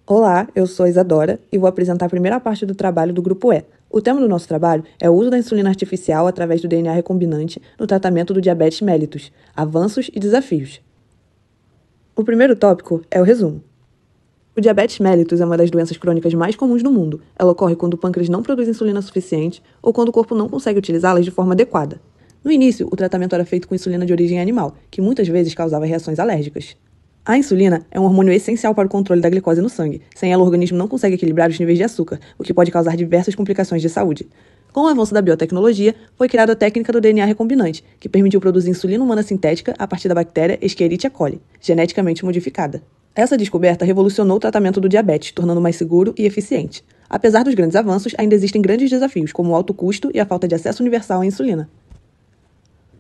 Olá, eu sou a Isadora e vou apresentar a primeira parte do trabalho do Grupo E. O tema do nosso trabalho é o uso da insulina artificial através do DNA recombinante no tratamento do diabetes mellitus, avanços e desafios. O primeiro tópico é o resumo. O diabetes mellitus é uma das doenças crônicas mais comuns no mundo. Ela ocorre quando o pâncreas não produz insulina suficiente ou quando o corpo não consegue utilizá-las de forma adequada. No início, o tratamento era feito com insulina de origem animal, que muitas vezes causava reações alérgicas. A insulina é um hormônio essencial para o controle da glicose no sangue. Sem ela, o organismo não consegue equilibrar os níveis de açúcar, o que pode causar diversas complicações de saúde. Com o avanço da biotecnologia, foi criada a técnica do DNA recombinante, que permitiu produzir insulina humana sintética a partir da bactéria Escherichia coli, geneticamente modificada. Essa descoberta revolucionou o tratamento do diabetes, tornando mais seguro e eficiente. Apesar dos grandes avanços, ainda existem grandes desafios, como o alto custo e a falta de acesso universal à insulina.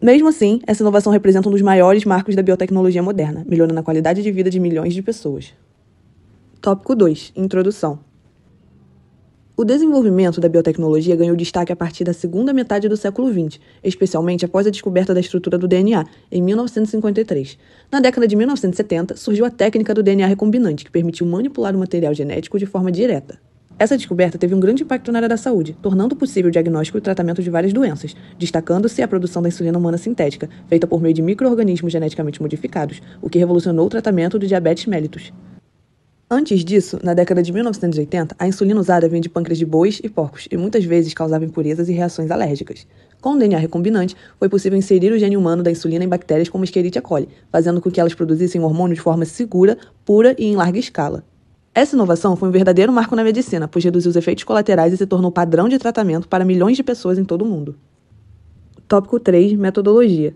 Mesmo assim, essa inovação representa um dos maiores marcos da biotecnologia moderna, melhorando a qualidade de vida de milhões de pessoas. Tópico 2. Introdução. O desenvolvimento da biotecnologia ganhou destaque a partir da segunda metade do século XX, especialmente após a descoberta da estrutura do DNA, em 1953. Na década de 1970, surgiu a técnica do DNA recombinante, que permitiu manipular o material genético de forma direta. Essa descoberta teve um grande impacto na área da saúde, tornando possível o diagnóstico e o tratamento de várias doenças, destacando-se a produção da insulina humana sintética, feita por meio de micro-organismos geneticamente modificados, o que revolucionou o tratamento do diabetes mellitus. Antes disso, na década de 1980, a insulina usada vinha de pâncreas de bois e porcos e muitas vezes causava impurezas e reações alérgicas. Com o DNA recombinante, foi possível inserir o gene humano da insulina em bactérias como Escherichia coli, fazendo com que elas produzissem o hormônio de forma segura, pura e em larga escala. Essa inovação foi um verdadeiro marco na medicina, pois reduziu os efeitos colaterais e se tornou padrão de tratamento para milhões de pessoas em todo o mundo. Tópico 3. Metodologia.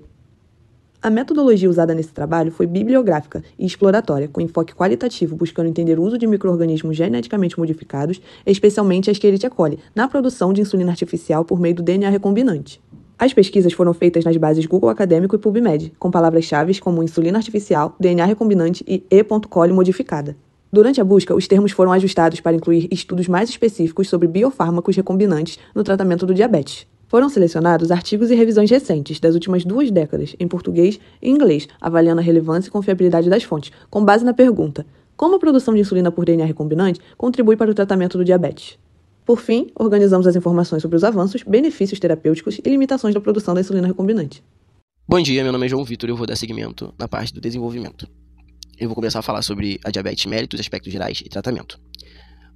A metodologia usada nesse trabalho foi bibliográfica e exploratória, com enfoque qualitativo, buscando entender o uso de micro-organismos geneticamente modificados, especialmente a Escherichia coli, na produção de insulina artificial por meio do DNA recombinante. As pesquisas foram feitas nas bases Google Acadêmico e PubMed, com palavras-chave como insulina artificial, DNA recombinante e E.coli modificada. Durante a busca, os termos foram ajustados para incluir estudos mais específicos sobre biofármacos recombinantes no tratamento do diabetes. Foram selecionados artigos e revisões recentes das últimas 2 décadas, em português e inglês, avaliando a relevância e confiabilidade das fontes, com base na pergunta: como a produção de insulina por DNA recombinante contribui para o tratamento do diabetes? Por fim, organizamos as informações sobre os avanços, benefícios terapêuticos e limitações da produção da insulina recombinante. Bom dia, meu nome é João Vitor e eu vou dar seguimento na parte do desenvolvimento. Eu vou começar a falar sobre a diabetes mellitus, aspectos gerais e tratamento.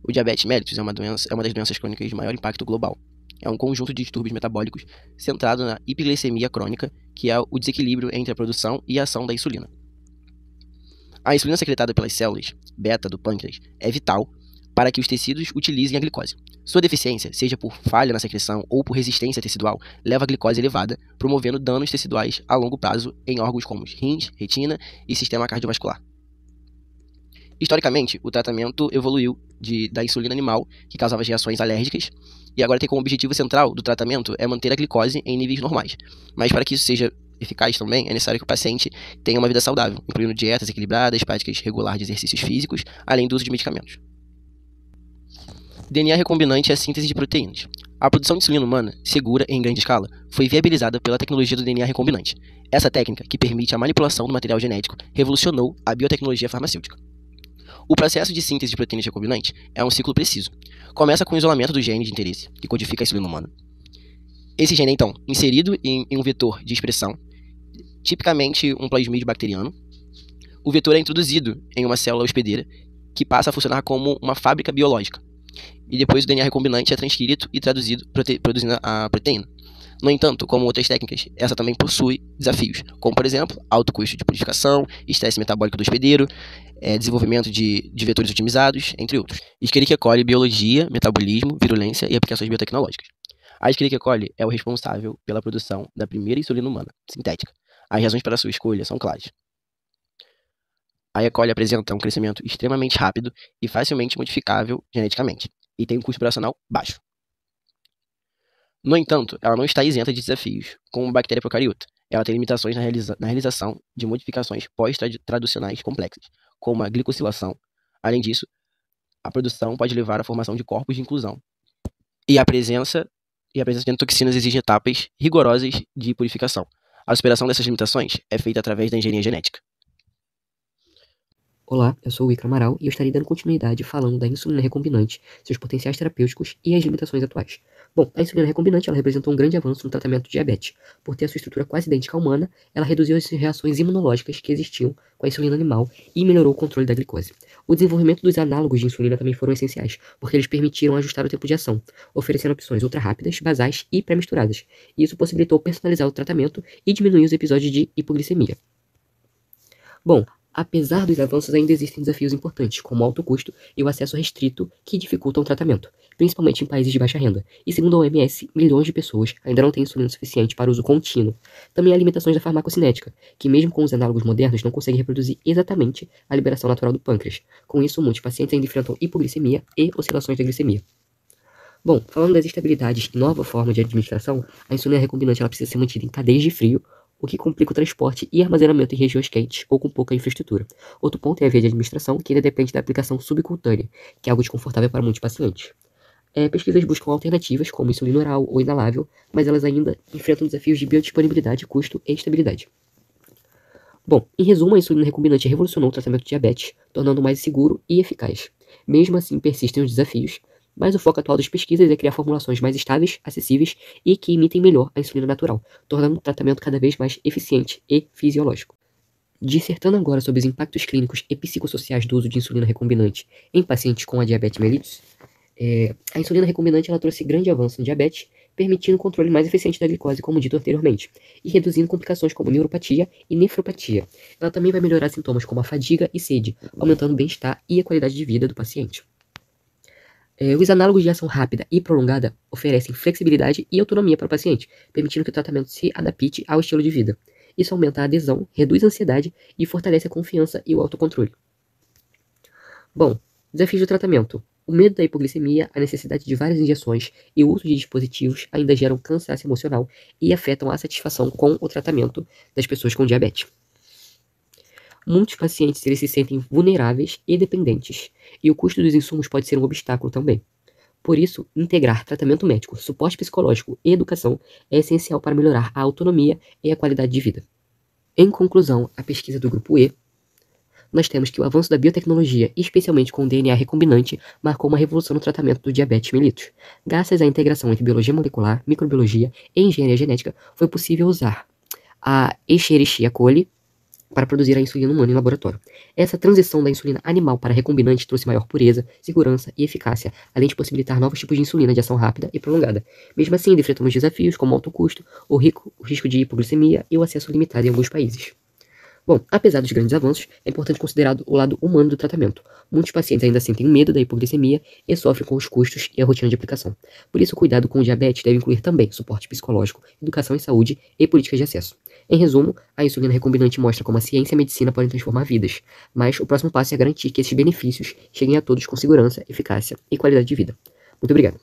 O diabetes mellitus é uma das doenças crônicas de maior impacto global. É um conjunto de distúrbios metabólicos centrado na hiperglicemia crônica, que é o desequilíbrio entre a produção e a ação da insulina. A insulina secretada pelas células beta do pâncreas é vital para que os tecidos utilizem a glicose. Sua deficiência, seja por falha na secreção ou por resistência tecidual, leva a glicose elevada, promovendo danos teciduais a longo prazo em órgãos como rins, retina e sistema cardiovascular. Historicamente, o tratamento evoluiu da insulina animal, que causava reações alérgicas, e agora tem como objetivo central do tratamento é manter a glicose em níveis normais. Mas para que isso seja eficaz também, é necessário que o paciente tenha uma vida saudável, incluindo dietas equilibradas, práticas regulares de exercícios físicos, além do uso de medicamentos. DNA recombinante é a síntese de proteínas. A produção de insulina humana, segura e em grande escala, foi viabilizada pela tecnologia do DNA recombinante. Essa técnica, que permite a manipulação do material genético, revolucionou a biotecnologia farmacêutica. O processo de síntese de proteínas recombinantes é um ciclo preciso. Começa com o isolamento do gene de interesse, que codifica a insulina humana. Esse gene é, então, inserido em um vetor de expressão, tipicamente um plasmídio bacteriano. O vetor é introduzido em uma célula hospedeira, que passa a funcionar como uma fábrica biológica. E depois o DNA recombinante é transcrito e traduzido, produzindo a proteína. No entanto, como outras técnicas, essa também possui desafios, como, por exemplo, alto custo de purificação, estresse metabólico do hospedeiro, desenvolvimento de vetores otimizados, entre outros. Escherichia coli, biologia, metabolismo, virulência e aplicações biotecnológicas. A Escherichia coli é o responsável pela produção da primeira insulina humana, sintética. As razões para sua escolha são claras. A E. coli apresenta um crescimento extremamente rápido e facilmente modificável geneticamente, e tem um custo operacional baixo. No entanto, ela não está isenta de desafios, como bactéria procariota. Ela tem limitações na realização de modificações pós-traducionais complexas, como a glicosilação. Além disso, a produção pode levar à formação de corpos de inclusão. E a presença de toxinas exige etapas rigorosas de purificação. A superação dessas limitações é feita através da engenharia genética. Olá, eu sou o Icaro Amaral e eu estarei dando continuidade falando da insulina recombinante, seus potenciais terapêuticos e as limitações atuais. Bom, a insulina recombinante ela representou um grande avanço no tratamento do diabetes. Por ter a sua estrutura quase idêntica à humana, ela reduziu as reações imunológicas que existiam com a insulina animal e melhorou o controle da glicose. O desenvolvimento dos análogos de insulina também foram essenciais, porque eles permitiram ajustar o tempo de ação, oferecendo opções ultra rápidas, basais e pré-misturadas. Isso possibilitou personalizar o tratamento e diminuir os episódios de hipoglicemia. Bom, apesar dos avanços, ainda existem desafios importantes, como o alto custo e o acesso restrito que dificultam o tratamento, principalmente em países de baixa renda. E segundo a OMS, milhões de pessoas ainda não têm insulina suficiente para uso contínuo. Também há limitações da farmacocinética, que mesmo com os análogos modernos não conseguem reproduzir exatamente a liberação natural do pâncreas. Com isso, muitos pacientes ainda enfrentam hipoglicemia e oscilações da glicemia. Bom, falando das instabilidades e nova forma de administração, a insulina recombinante ela precisa ser mantida em cadeias de frio, o que complica o transporte e armazenamento em regiões quentes ou com pouca infraestrutura. Outro ponto é a via de administração, que ainda depende da aplicação subcutânea, que é algo desconfortável para muitos pacientes. Pesquisas buscam alternativas, como insulina oral ou inalável, mas elas ainda enfrentam desafios de biodisponibilidade, custo e estabilidade. Bom, em resumo, a insulina recombinante revolucionou o tratamento de diabetes, tornando-o mais seguro e eficaz. Mesmo assim, persistem os desafios, mas o foco atual das pesquisas é criar formulações mais estáveis, acessíveis e que imitem melhor a insulina natural, tornando o tratamento cada vez mais eficiente e fisiológico. Dissertando agora sobre os impactos clínicos e psicossociais do uso de insulina recombinante em pacientes com a diabetes mellitus, a insulina recombinante ela trouxe grande avanço no diabetes, permitindo o controle mais eficiente da glicose, como dito anteriormente, e reduzindo complicações como neuropatia e nefropatia. Ela também vai melhorar sintomas como a fadiga e sede, aumentando o bem-estar e a qualidade de vida do paciente. Os análogos de ação rápida e prolongada oferecem flexibilidade e autonomia para o paciente, permitindo que o tratamento se adapte ao estilo de vida. Isso aumenta a adesão, reduz a ansiedade e fortalece a confiança e o autocontrole. Bom, desafios do tratamento. O medo da hipoglicemia, a necessidade de várias injeções e o uso de dispositivos ainda geram cansaço emocional e afetam a satisfação com o tratamento das pessoas com diabetes. Muitos pacientes eles se sentem vulneráveis e dependentes, e o custo dos insumos pode ser um obstáculo também. Por isso, integrar tratamento médico, suporte psicológico e educação é essencial para melhorar a autonomia e a qualidade de vida. Em conclusão, a pesquisa do Grupo E, nós temos que o avanço da biotecnologia, especialmente com o DNA recombinante, marcou uma revolução no tratamento do diabetes mellitus. Graças à integração entre biologia molecular, microbiologia e engenharia genética, foi possível usar a Escherichia coli para produzir a insulina humana em laboratório. Essa transição da insulina animal para recombinante trouxe maior pureza, segurança e eficácia, além de possibilitar novos tipos de insulina de ação rápida e prolongada. Mesmo assim, ainda enfrentamos desafios como o alto custo, o risco de hipoglicemia e o acesso limitado em alguns países. Bom, apesar dos grandes avanços, é importante considerar o lado humano do tratamento. Muitos pacientes ainda sentem medo da hipoglicemia e sofrem com os custos e a rotina de aplicação. Por isso, o cuidado com o diabetes deve incluir também suporte psicológico, educação em saúde e políticas de acesso. Em resumo, a insulina recombinante mostra como a ciência e a medicina podem transformar vidas, mas o próximo passo é garantir que esses benefícios cheguem a todos com segurança, eficácia e qualidade de vida. Muito obrigado.